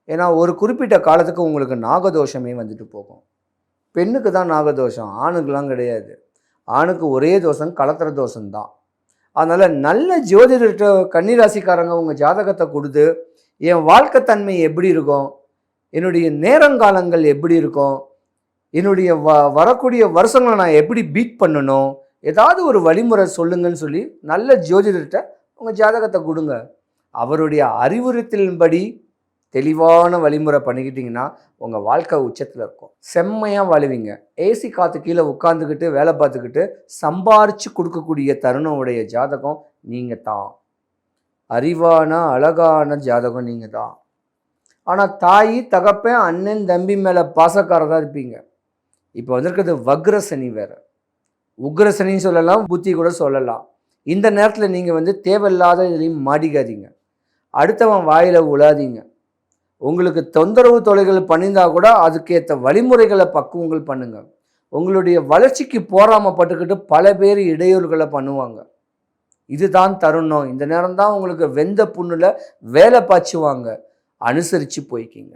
ஏன்னா ஒரு குறிப்பிட்ட காலத்துக்கு உங்களுக்கு நாகதோஷமே வந்துட்டு போகும். பெண்ணுக்கு தான் நாகதோஷம், ஆணுக்கெலாம் கிடையாது. ஆணுக்கு ஒரே தோஷம் கலத்திர தோஷம்தான். அதனால் நல்ல ஜோதிடர்கிட்ட கன்னிராசிக்காரங்க உங்கள் ஜாதகத்தை கொடுத்து, என் வாழ்க்கை தன்மை எப்படி இருக்கும், என்னுடைய நேரங்காலங்கள் எப்படி இருக்கும், என்னுடைய வரக்கூடிய வருஷங்களை நான் எப்படி பீட் பண்ணணும், ஏதாவது ஒரு வழிமுறை சொல்லுங்கன்னு சொல்லி நல்ல ஜோதிடர்கிட்ட உங்கள் ஜாதகத்தை கொடுங்க. அவருடைய அறிவுறுத்தலின்படி தெளிவான வழிமுறை பண்ணிக்கிட்டிங்கன்னா உங்கள் வாழ்க்கை உச்சத்தில் இருக்கும். செம்மையாக வாழுவீங்க. ஏசி காற்று கீழே உட்காந்துக்கிட்டு வேலை பார்த்துக்கிட்டு சம்பாரித்து கொடுக்கக்கூடிய தருணம் உடைய ஜாதகம் நீங்கள் தான். அறிவான அழகான ஜாதகம் நீங்கள் தான். ஆனால் தாய் தகப்பன் அண்ணன் தம்பி மேலே பாசக்காரதாக இருப்பீங்க. இப்போ வந்திருக்கிறது வக்ரசனி வேறு, உக்ரசனின்னு சொல்லலாம், புத்தி கூட சொல்லலாம். இந்த நேரத்தில் நீங்கள் தேவையில்லாத இதுலேயும் மாடிக்காதீங்க. அடுத்தவன் வாயில் உழாதீங்க. உங்களுக்கு தொந்தரவு தொலைகள் பண்ணியிருந்தால் கூட அதுக்கேற்ற வழிமுறைகளை பக்குவங்கள் பண்ணுங்கள். உங்களுடைய வளர்ச்சிக்கு போராமப்பட்டுக்கிட்டு பல பேர் இடையூறுகளை பண்ணுவாங்க. இதுதான் தருணம். இந்த நேரம் தான் உங்களுக்கு வெந்த புண்ணில் வேலை பாய்ச்சுவாங்க. அனுசரித்து போய்க்கிங்க.